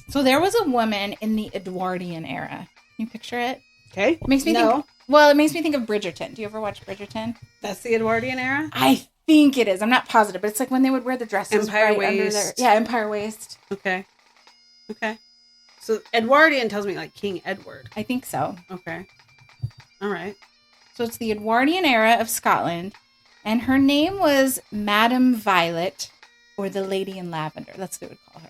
So there was a woman in the Edwardian era. Can you picture it? Okay. It makes me think. Well, it makes me think of Bridgerton. Do you ever watch Bridgerton? That's the Edwardian era? I think it is. I'm not positive, but it's like when they would wear the dresses Empire right under their waist. Empire waist. Okay. So Edwardian tells me like King Edward. I think so. Okay. All right. So it's the Edwardian era of Scotland, and her name was Madame Violet, or the Lady in Lavender. That's what they would call her.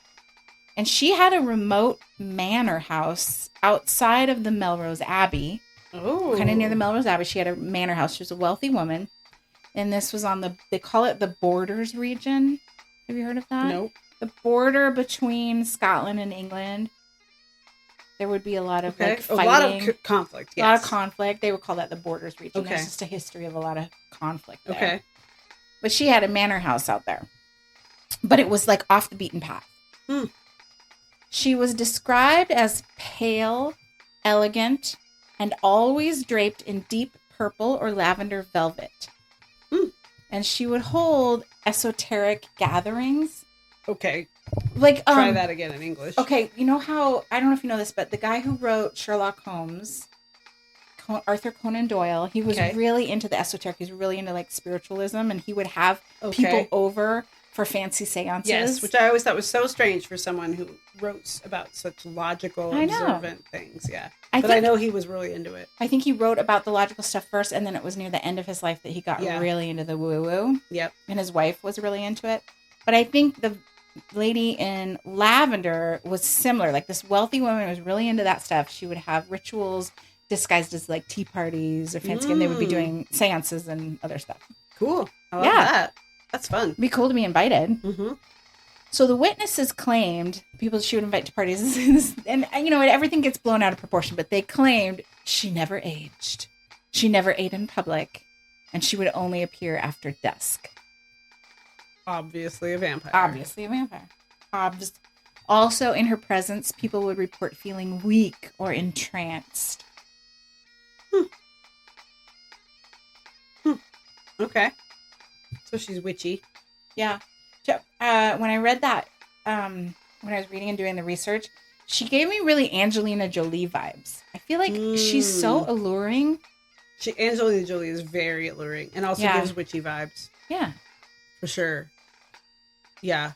And she had a remote manor house outside of the Melrose Abbey, Oh. kind of near the Melrose Abbey. She had a manor house. She was a wealthy woman, and this was on they call it the Borders region. Have you heard of that? Nope. The border between Scotland and England. There would be a lot of like fighting. A lot of conflict. Yes. A lot of conflict. They would call that the Borders region. Okay. There's just a history of a lot of conflict there. Okay. But she had a manor house out there. But it was like off the beaten path. Hmm. She was described as pale, elegant, and always draped in deep purple or lavender velvet. Hmm. And she would hold esoteric gatherings. Okay. Like Try that again in English. Okay, you know how, I don't know if you know this, but the guy who wrote Sherlock Holmes, Arthur Conan Doyle, he was really into the esoteric. He was really into like spiritualism, and he would have people over for fancy seances. Yes, which I always thought was so strange for someone who wrote about such logical, observant things. Yeah. I know he was really into it. I think he wrote about the logical stuff first, and then it was near the end of his life that he got really into the woo-woo. Yep. And his wife was really into it. But I think the Lady in Lavender was similar. Like this wealthy woman was really into that stuff. She would have rituals disguised as like tea parties or fancy, and they would be doing seances and other stuff. Cool. I love that. That's fun. It'd be cool to be invited. Mm-hmm. So the witnesses claimed, people she would invite to parties, and you know, everything gets blown out of proportion, but they claimed she never aged. She never ate in public. and she would only appear after dusk. Obviously a vampire. Obviously a vampire. Also, in her presence, people would report feeling weak or entranced. Okay. So she's witchy. Yeah. So, when I read that, when I was reading and doing the research, she gave me really Angelina Jolie vibes. I feel like she's so alluring. Angelina Jolie is very alluring and also gives witchy vibes. Yeah. For sure. Yeah.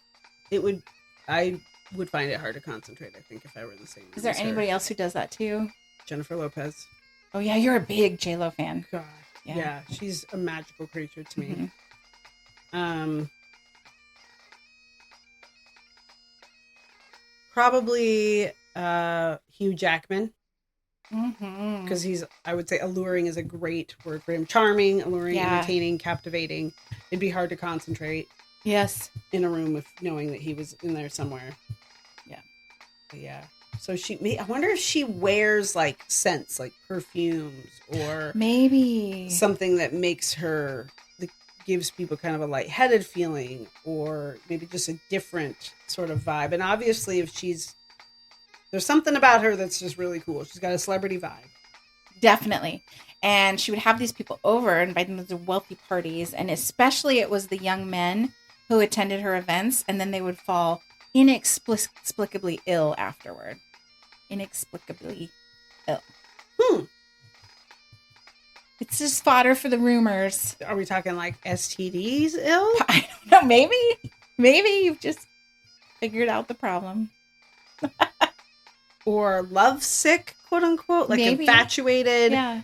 I would find it hard to concentrate, I think, if I were in the same room. Is there as her. anybody else who does that too? Jennifer Lopez. Oh, yeah. You're a big J-Lo fan. God. Yeah. She's a magical creature to me. Mm-hmm. Probably Hugh Jackman. Because he's, I would say, alluring is a great word for him. Charming, alluring, entertaining, captivating. It'd be hard to concentrate. Yes. In a room with knowing that he was in there somewhere. Yeah. But yeah. So I wonder if she wears like scents, like perfumes or maybe something that makes her, that gives people kind of a lightheaded feeling, or maybe just a different sort of vibe. And obviously if there's something about her that's just really cool. She's got a celebrity vibe. Definitely. And she would have these people over, invite them to wealthy parties. And especially it was the young men who attended her events. And then they would fall inexplicably ill afterward. Inexplicably ill. It's just fodder for the rumors. Are we talking like STDs ill? I don't know. Maybe you've just figured out the problem. Or lovesick, quote unquote, like maybe. Infatuated. Yeah.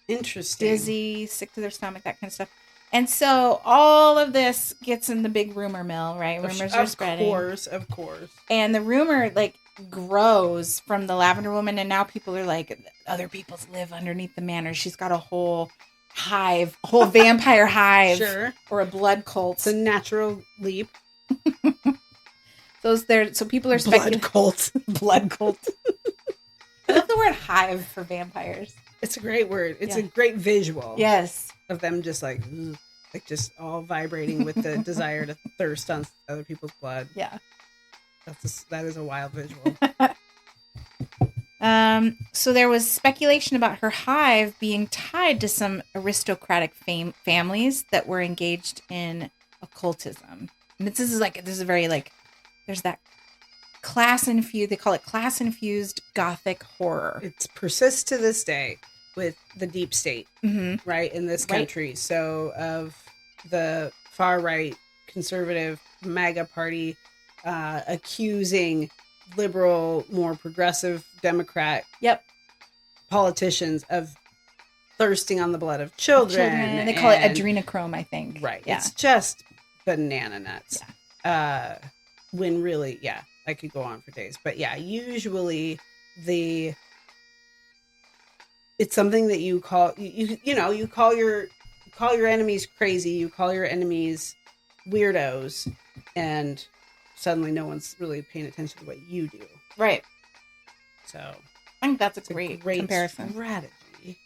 Interesting. Dizzy, sick to their stomach, that kind of stuff. And so all of this gets in the big rumor mill, right? Rumors are spreading. Of course. And the rumor grows from the Lavender Woman, and now people are like, other people's live underneath the manor. She's got a whole hive, a whole vampire hive. Sure. Or a blood cult. It's a natural leap. So people are speculating. Blood cult. I love the word hive for vampires. It's a great word. It's a great visual. Yes. Of them just like just all vibrating with the desire to thirst on other people's blood. Yeah. That is a wild visual. So there was speculation about her hive being tied to some aristocratic families that were engaged in occultism. And this is very there's that class infused. They call it class infused Gothic horror. It persists to this day with the deep state, right, in this country. Right. So of the far right conservative MAGA party accusing liberal, more progressive Democrat politicians of thirsting on the blood of children. And they call it adrenochrome, I think. Right. Yeah. It's just banana nuts. Yeah. When really, I could go on for days. But usually it's something that you call you call your enemies crazy, you call your enemies weirdos, and suddenly no one's really paying attention to what you do. Right. So I think that's a great comparison. Strategy.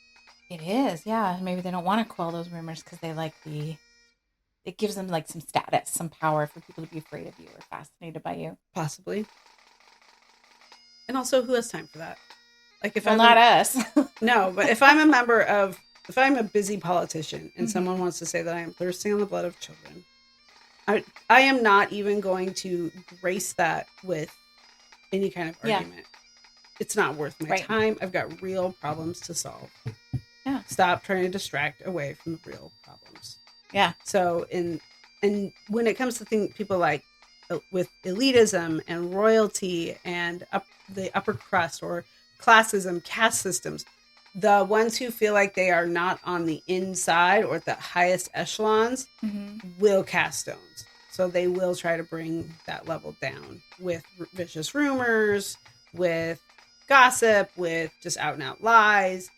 It is, yeah. Maybe they don't want to quell those rumors because they like it gives them some status, some power for people to be afraid of you or fascinated by you. Possibly. And also, who has time for that? Not us. No, but if I'm a busy politician and someone wants to say that I am thirsting on the blood of children, I am not even going to grace that with any kind of argument. Yeah. It's not worth my time. I've got real problems to solve. Yeah. Stop trying to distract away from the real problems. Yeah. So, and when it comes to people like with elitism and royalty and the upper crust or classism, caste systems, the ones who feel like they are not on the inside or at the highest echelons will cast stones. So they will try to bring that level down with vicious rumors, with gossip, with just out and out lies,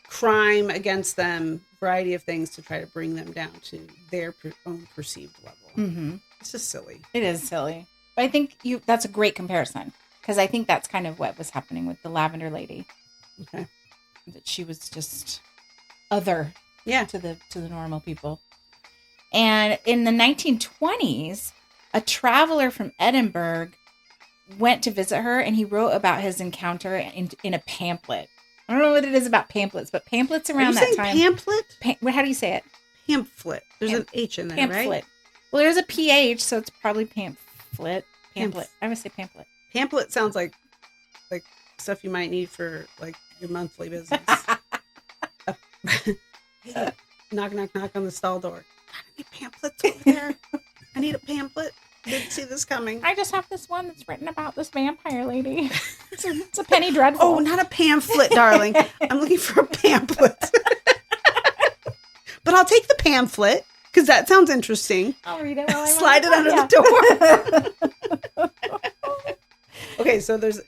crime against them, variety of things to try to bring them down to their own perceived level. It's just silly. It is silly. But I think that's a great comparison, because I think that's kind of what was happening with the Lavender Lady. Okay. That she was just other Yeah. to the normal people. And in the 1920s, a traveler from Edinburgh went to visit her, and he wrote about his encounter in a pamphlet. I don't know what it is about pamphlets, but pamphlets around that time. Pamphlet? How do you say it? Pamphlet. There's an H in there, Pamphlet. right? Well, there's a PH, so it's probably pamphlet. Pamphlet. I would say pamphlet. Pamphlet sounds like stuff you might need for like your monthly business. Hey, knock, knock, knock on the stall door. Got any pamphlets over there? I need a pamphlet. Didn't see this coming. I just have this one that's written about this vampire lady. It's a penny dreadful. Oh, not a pamphlet, darling. I'm looking for a pamphlet. But I'll take the pamphlet because that sounds interesting. I'll read it while I Slide it under the door. Okay, so there's...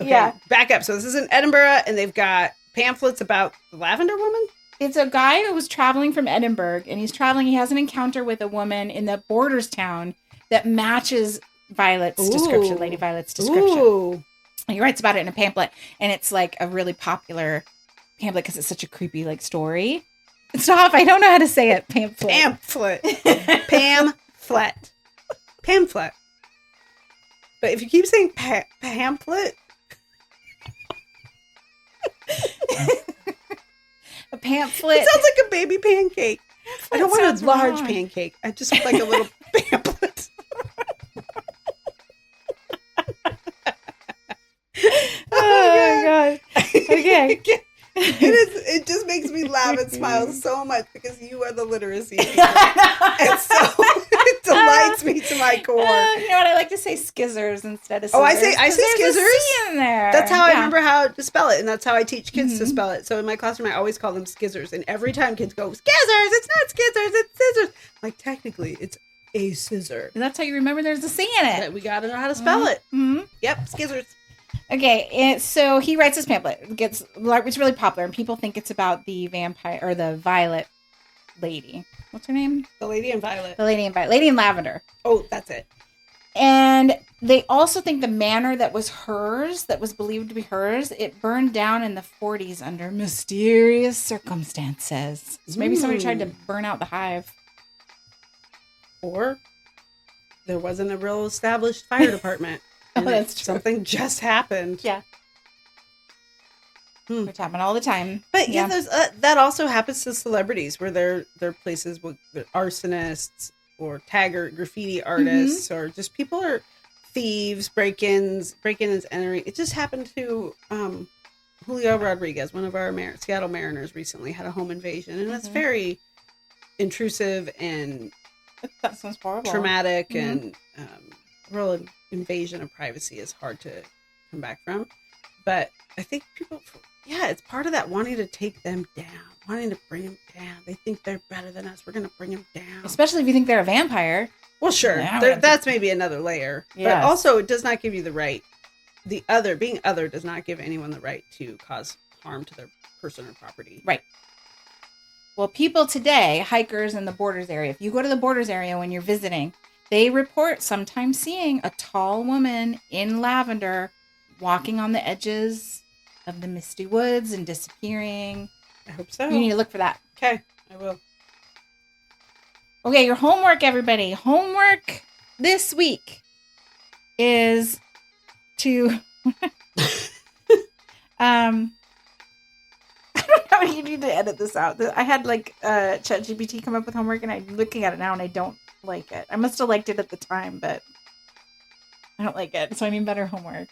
Okay, Yeah. back up. So this is in Edinburgh, and they've got pamphlets about the Lavender Woman? It's a guy who was traveling from Edinburgh, and he's traveling. He has an encounter with a woman in the Borders town that matches Violet's description, Lady Violet's description. Ooh. And he writes about it in a pamphlet, and it's like a really popular pamphlet because it's such a creepy like story. Stop! I don't know how to say it. Pamphlet. Pamphlet. Pamphlet. Pamphlet. But if you keep saying pamphlet, A pamphlet. it sounds like a baby pancake. I don't want sounds a large wrong. pancake. I just want like a little pamphlet. Oh my god. Okay. It just makes me laugh and smile so much because you are the literacy teacher. And so it delights me to my core. You know what? I like to say skizzers instead of scissors. Oh, I say 'cause there's a skizzers? C in there. That's how I Yeah. remember how to spell it, and that's how I teach kids to Mhm. spell it. So in my classroom, I always call them skizzers, and every time kids go, skizzers, it's not skizzers, it's scissors. Like, technically, it's a scissor. And that's how you remember there's a C in it. But we gotta know how to spell it. Mhm. Yep, skizzers. Okay, so he writes this pamphlet. It's really popular, and people think it's about the vampire or the Violet lady. What's her name? The Lady in Violet. The Lady in Violet. Lady in Lavender. Oh, that's it. And they also think the manor that was hers, that was believed to be hers, it burned down in the 40s under mysterious circumstances. So maybe somebody tried to burn out the hive. Or there wasn't a real established fire department. Oh, that's true. Something just happened. Yeah. Which happen all the time. But yeah, there's that also happens to celebrities where they're places with arsonists or taggart graffiti artists or just people are thieves, break-ins, entering. It just happened to Julio Rodriguez, one of our Seattle Mariners, recently had a home invasion, and it's very intrusive and That sounds horrible. traumatic, and real invasion of privacy is hard to come back from. But I think people, it's part of that wanting to take them down, wanting to bring them down. They think they're better than us. We're going to bring them down. Especially if you think they're a vampire. Well, sure. Yeah, That's maybe another layer. Yes. But also, it does not give you the right. Being other does not give anyone the right to cause harm to their person or property. Right. Well, people today, hikers in the Borders area, if you go to the Borders area when you're visiting, they report sometimes seeing a tall woman in lavender walking on the edges of the misty woods and disappearing. I hope so. You need to look for that. Okay, I will. Okay, your homework, everybody. Homework this week is to I don't know, you need to edit this out. I had like ChatGPT come up with homework, and I'm looking at it now and I don't like it. I must have liked it at the time, but I don't like it, so I need better homework.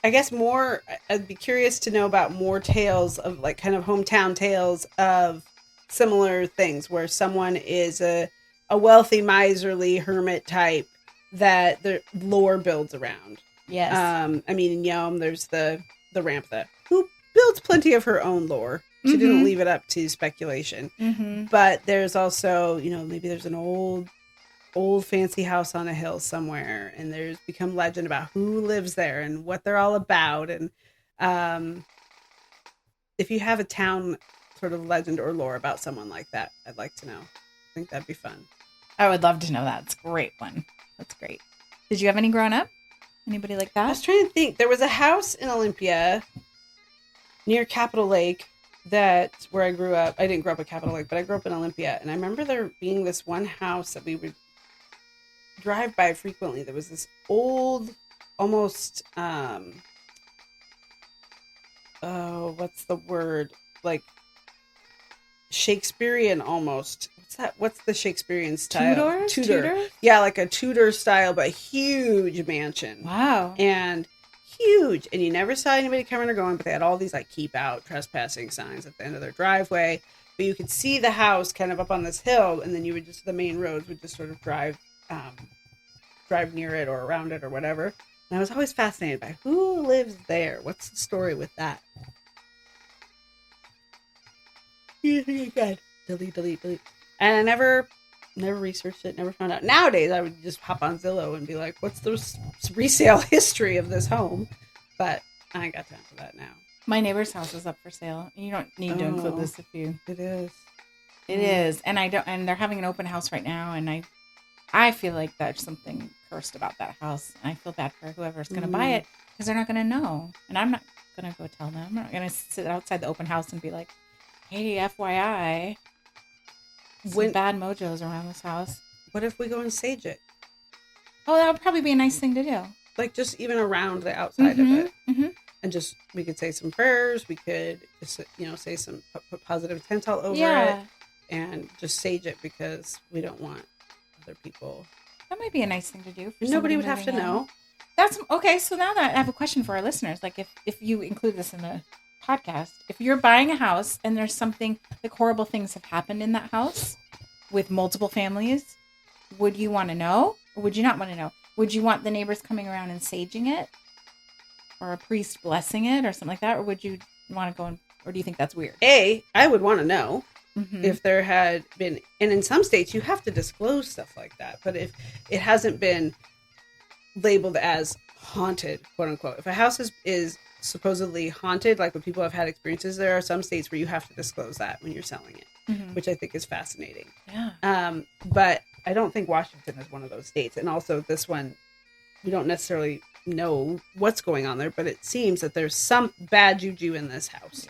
I guess I'd be curious to know about more tales of like kind of hometown tales of similar things where someone is a wealthy, miserly hermit type that the lore builds around. Yes. I mean, in Yelm, there's the Ramtha, who builds plenty of her own lore. She didn't leave it up to speculation. But there's also, maybe there's an old fancy house on a hill somewhere, and there's become legend about who lives there and what they're all about. And if you have a town sort of legend or lore about someone like that, I'd like to know. I think that'd be fun. I would love to know that. It's a great one. That's great. Did you have any growing up? Anybody like I was that? trying to think. There was a house in Olympia near Capitol Lake where I grew up. I didn't grow up at Capitol Lake, but I grew up in Olympia. And I remember there being this one house that we would drive by frequently. There was this old, almost, what's the word? Like Shakespearean almost. What's the Shakespearean style? Tudor? Yeah, like a Tudor style, but huge mansion. Wow. And huge. And you never saw anybody coming or going, but they had all these like keep out trespassing signs at the end of their driveway. But you could see the house kind of up on this hill, and then the main roads would just sort of drive near it or around it or whatever. And I was always fascinated by who lives there. What's the story with that? Good. Delete. And I never researched it, never found out. Nowadays, I would just hop on Zillow and be like, what's the resale history of this home? But I ain't got time for that now. My neighbor's house is up for sale. You don't need to include this if you... It is. It is. And they're having an open house right now, and I feel like there's something cursed about that house. And I feel bad for whoever's going to buy it, because they're not going to know. And I'm not going to go tell them. I'm not going to sit outside the open house and be like, hey, FYI, some bad mojos around this house. What if we go and sage it? Oh, that would probably be a nice thing to do. Like just even around the outside of it. Mm-hmm. And just, we could say some prayers. We could just, say some, put positive intent all over it. And just sage it, because we don't want other people. That might be a nice thing to do. Nobody would have to know. That's okay. So now that I have a question for our listeners, like if you include this in the podcast, if you're buying a house and there's something, like horrible things have happened in that house with multiple families, would you want to know, or would you not want to know? Would you want the neighbors coming around and saging it, or a priest blessing it, or something like that? Or would you want to go or do you think that's weird? I would want to know if there had been, and in some states you have to disclose stuff like that, but if it hasn't been labeled as haunted, quote unquote, if a house is supposedly haunted, like when people have had experiences, there are some states where you have to disclose that when you're selling it, which I think is fascinating. But I don't think Washington is one of those states. And also this one, we don't necessarily know what's going on there, but it seems that there's some bad juju in this house.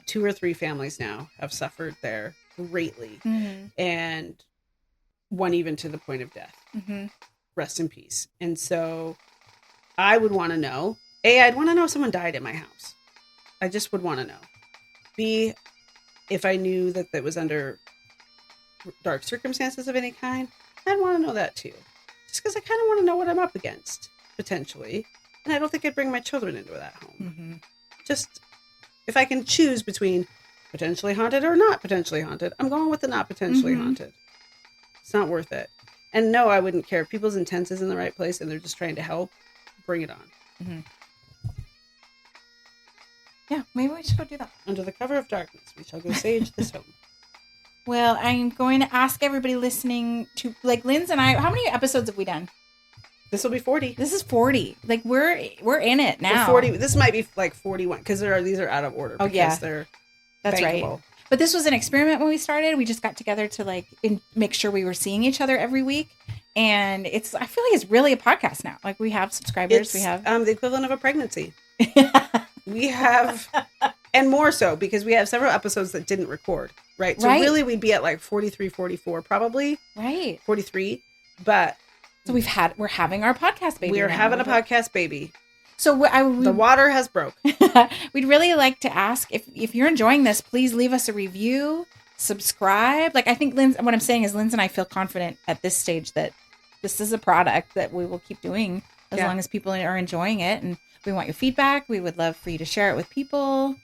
2 or 3 families now have suffered there greatly, and one even to the point of death. Rest in peace. And so I would want to know, I'd want to know if someone died in my house. I just would want to know. B, if I knew that it was under dark circumstances of any kind, I'd want to know that too. Just because I kind of want to know what I'm up against, potentially. And I don't think I'd bring my children into that home. Just, if I can choose between potentially haunted or not potentially haunted, I'm going with the not potentially haunted. It's not worth it. And no, I wouldn't care. If people's intent is in the right place and they're just trying to help, bring it on. Yeah, maybe we should go do that. Under the cover of darkness, we shall go sage this home. Well, I'm going to ask everybody listening to, like, Lindsay and I, how many episodes have we done? This will be 40. This is 40. Like, we're in it now. 40. This might be like 41, because these are out of order. Oh, yeah. They're That's bankable. right. But this was an experiment when we started. We just got together to make sure we were seeing each other every week. And I feel like it's really a podcast now. Like, we have subscribers. It's we have the equivalent of a pregnancy. We have, and more so because we have several episodes that didn't record. Right. So really we'd be at like 43, 44, probably. Right. 43. But so we're having our podcast baby. We are having a podcast baby. So the water has broke. We'd really like to ask if you're enjoying this, please leave us a review, subscribe. Like, I think what I'm saying is Lindsay and I feel confident at this stage that this is a product that we will keep doing as long as people are enjoying it. And we want your feedback. We would love for you to share it with people.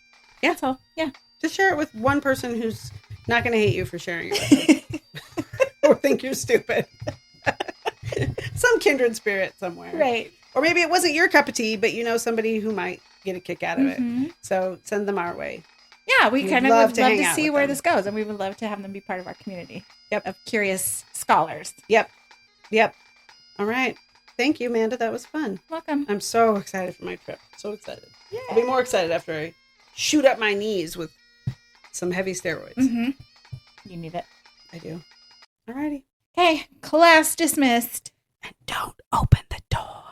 Yeah. That's all. Yeah. Just share it with one person who's not going to hate you for sharing it with them. Or think you're stupid. Some kindred spirit somewhere. Right. Or maybe it wasn't your cup of tea, but you know somebody who might get a kick out of it. So send them our way. Yeah, we kind of would love to see where them. this goes. And we would love to have them be part of our community of curious scholars. Yep. All right. Thank you, Amanda. That was fun. Welcome. I'm so excited for my trip. So excited. Yeah. I'll be more excited after I shoot up my knees with some heavy steroids. You need it. I do. All righty. Okay, class dismissed. And don't open the door.